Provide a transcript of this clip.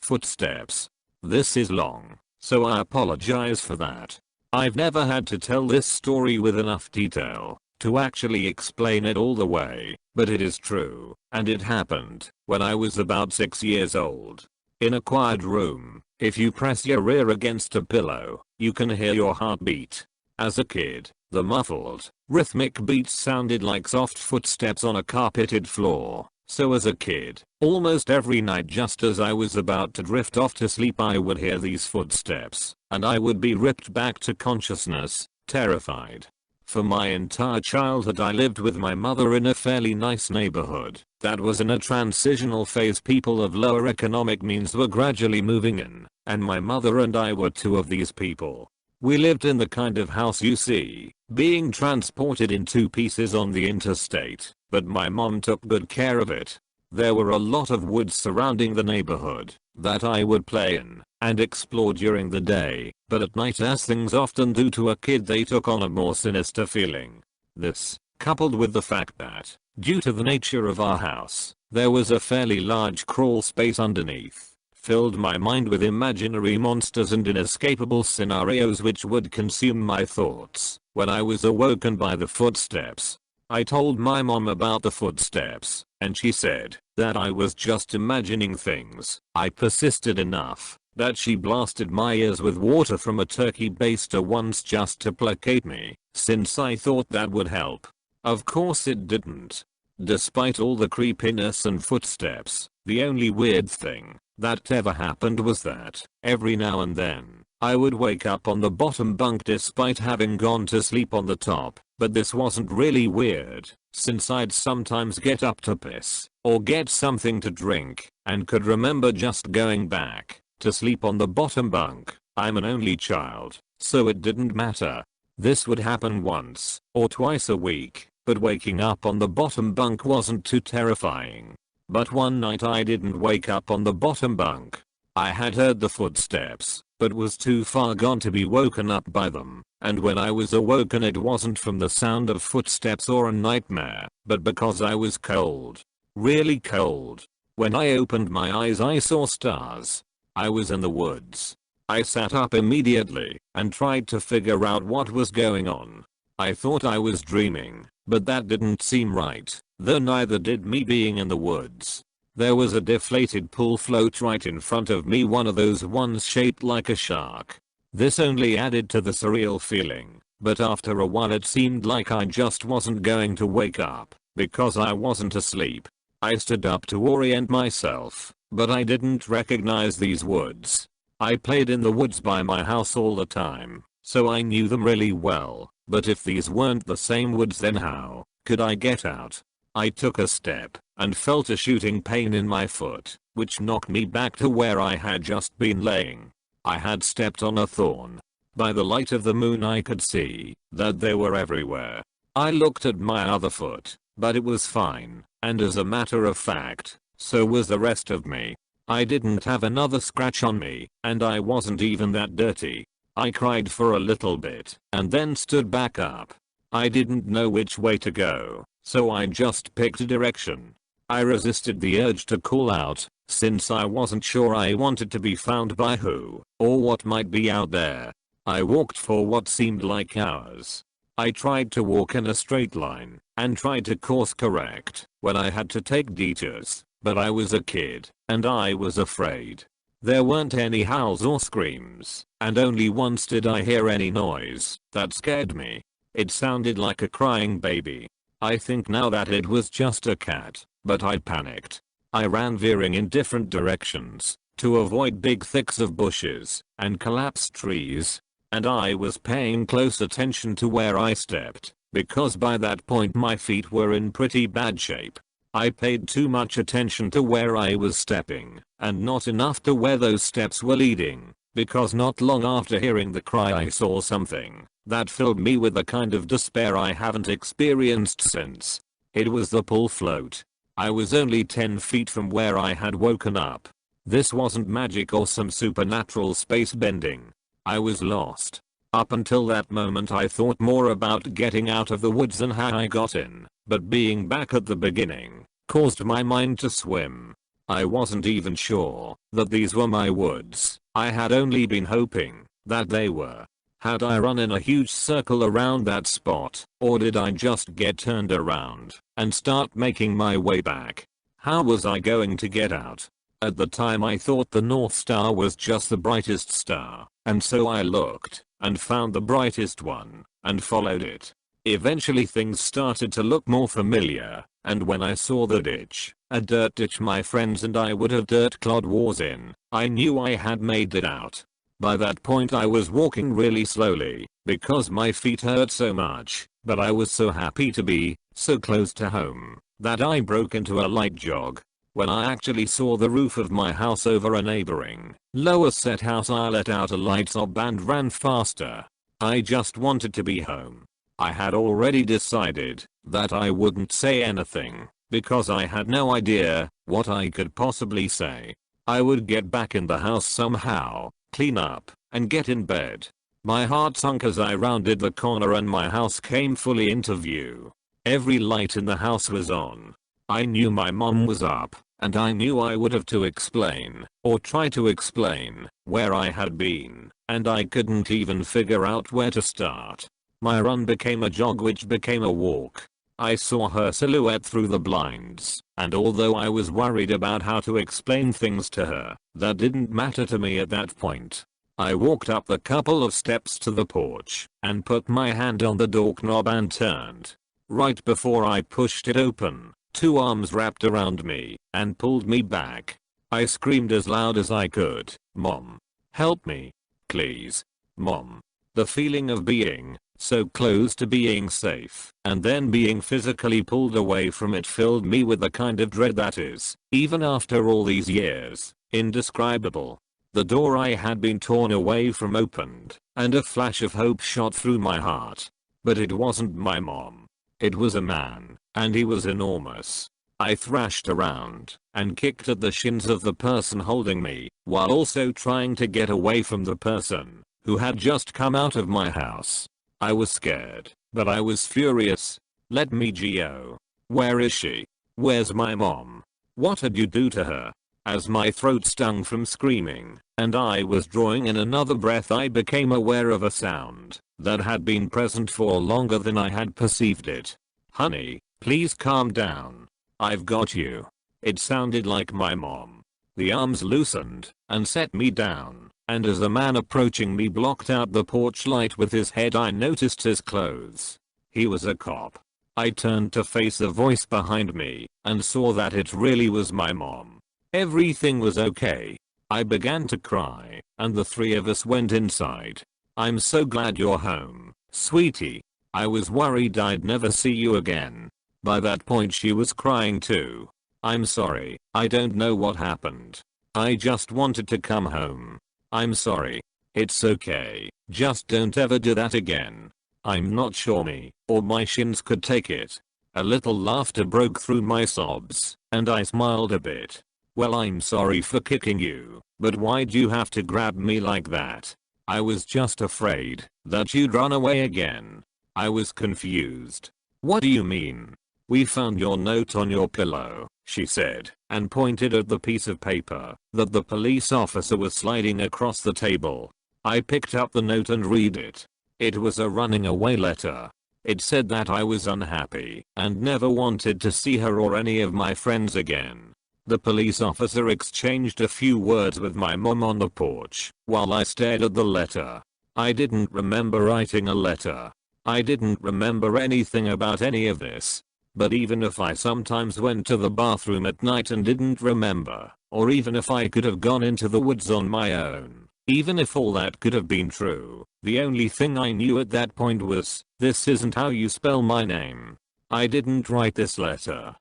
Footsteps. This is long, so I apologize for that. I've never had to tell this story with enough detail to actually explain it all the way, but it is true, and it happened when I was about 6 years old. In a quiet room, if you press your ear against a pillow, you can hear your heartbeat. As a kid, the muffled, rhythmic beats sounded like soft footsteps on a carpeted floor. So as a kid, almost every night just as I was about to drift off to sleep I would hear these footsteps, and I would be ripped back to consciousness, terrified. For my entire childhood I lived with my mother in a fairly nice neighborhood that was in a transitional phase. People of lower economic means were gradually moving in, and my mother and I were two of these people. We lived in the kind of house you see being transported in 2 pieces on the interstate, but my mom took good care of it. There were a lot of woods surrounding the neighborhood that I would play in and explore during the day, but at night, as things often do to a kid, they took on a more sinister feeling. This, coupled with the fact that, due to the nature of our house, there was a fairly large crawl space underneath, filled my mind with imaginary monsters and inescapable scenarios which would consume my thoughts. When I was awoken by the footsteps, I told my mom about the footsteps, and she said that I was just imagining things. I persisted enough that she blasted my ears with water from a turkey baster once just to placate me, since I thought that would help. Of course it didn't. Despite all the creepiness and footsteps, the only weird thing that ever happened was that, every now and then, I would wake up on the bottom bunk despite having gone to sleep on the top. But this wasn't really weird, since I'd sometimes get up to piss or get something to drink and could remember just going back to sleep on the bottom bunk. I'm an only child, so it didn't matter. This would happen once or twice a week, but waking up on the bottom bunk wasn't too terrifying. But one night I didn't wake up on the bottom bunk. I had heard the footsteps, but was too far gone to be woken up by them. And when I was awoken, it wasn't from the sound of footsteps or a nightmare, but because I was cold. Really cold. When I opened my eyes I saw stars. I was in the woods. I sat up immediately and tried to figure out what was going on. I thought I was dreaming, but that didn't seem right, though neither did me being in the woods. There was a deflated pool float right in front of me, one of those ones shaped like a shark. This only added to the surreal feeling, but after a while it seemed like I just wasn't going to wake up, because I wasn't asleep. I stood up to orient myself, but I didn't recognize these woods. I played in the woods by my house all the time, so I knew them really well, but if these weren't the same woods, then how could I get out? I took a step and felt a shooting pain in my foot, which knocked me back to where I had just been laying. I had stepped on a thorn. By the light of the moon I could see that they were everywhere. I looked at my other foot, but it was fine, and as a matter of fact, so was the rest of me. I didn't have another scratch on me, and I wasn't even that dirty. I cried for a little bit, and then stood back up. I didn't know which way to go, so I just picked a direction. I resisted the urge to call out, since I wasn't sure I wanted to be found by who or what might be out there. I walked for what seemed like hours. I tried to walk in a straight line and tried to course correct when I had to take detours, but I was a kid and I was afraid. There weren't any howls or screams, and only once did I hear any noise that scared me. It sounded like a crying baby. I think now that it was just a cat, but I panicked. I ran veering in different directions to avoid big thicks of bushes and collapsed trees, and I was paying close attention to where I stepped, because by that point my feet were in pretty bad shape. I paid too much attention to where I was stepping, and not enough to where those steps were leading, because not long after hearing the cry I saw something that filled me with a kind of despair I haven't experienced since. It was the pool float. I was only 10 feet from where I had woken up. This wasn't magic or some supernatural space bending. I was lost. Up until that moment I thought more about getting out of the woods than how I got in, but being back at the beginning caused my mind to swim. I wasn't even sure that these were my woods. I had only been hoping that they were. Had I run in a huge circle around that spot, or did I just get turned around and start making my way back? How was I going to get out? At the time I thought the North Star was just the brightest star, and so I looked and found the brightest one and followed it. Eventually things started to look more familiar, and when I saw the ditch, a dirt ditch my friends and I would have dirt clod wars in, I knew I had made it out. By that point I was walking really slowly because my feet hurt so much, but I was so happy to be so close to home that I broke into a light jog. When I actually saw the roof of my house over a neighboring, lower set house, I let out a light sob and ran faster. I just wanted to be home. I had already decided that I wouldn't say anything because I had no idea what I could possibly say. I would get back in the house somehow, clean up, and get in bed. My heart sunk as I rounded the corner and my house came fully into view. Every light in the house was on. I knew my mom was up, and I knew I would have to explain, or try to explain, where I had been, and I couldn't even figure out where to start. My run became a jog which became a walk. I saw her silhouette through the blinds, and although I was worried about how to explain things to her, that didn't matter to me at that point. I walked up the couple of steps to the porch, and put my hand on the doorknob and turned. Right before I pushed it open, two arms wrapped around me, and pulled me back. I screamed as loud as I could, "Mom! Help me! Please! Mom!" The feeling of being so close to being safe, and then being physically pulled away from it filled me with the kind of dread that is, even after all these years, indescribable. The door I had been torn away from opened, and a flash of hope shot through my heart. But it wasn't my mom. It was a man, and he was enormous. I thrashed around, and kicked at the shins of the person holding me, while also trying to get away from the person who had just come out of my house. I was scared, but I was furious. Let me go. Where is she? Where's my mom? What did you do to her? As my throat stung from screaming, and I was drawing in another breath, I became aware of a sound that had been present for longer than I had perceived it. "Honey, please calm down. I've got you." It sounded like my mom. The arms loosened and set me down, and as the man approaching me blocked out the porch light with his head, I noticed his clothes. He was a cop. I turned to face the voice behind me and saw that it really was my mom. Everything was okay. I began to cry, and the three of us went inside. "I'm so glad you're home, sweetie. I was worried I'd never see you again." By that point she was crying too. "I'm sorry, I don't know what happened. I just wanted to come home. I'm sorry." "It's okay, just don't ever do that again." "I'm not sure me or my shins could take it." A little laughter broke through my sobs, and I smiled a bit. "Well, I'm sorry for kicking you, but why'd you have to grab me like that?" "I was just afraid that you'd run away again." I was confused. "What do you mean?" "We found your note on your pillow," she said, and pointed at the piece of paper that the police officer was sliding across the table. I picked up the note and read it. It was a running away letter. It said that I was unhappy and never wanted to see her or any of my friends again. The police officer exchanged a few words with my mom on the porch while I stared at the letter. I didn't remember writing a letter. I didn't remember anything about any of this. But even if I sometimes went to the bathroom at night and didn't remember, or even if I could have gone into the woods on my own, even if all that could have been true, the only thing I knew at that point was, this isn't how you spell my name. I didn't write this letter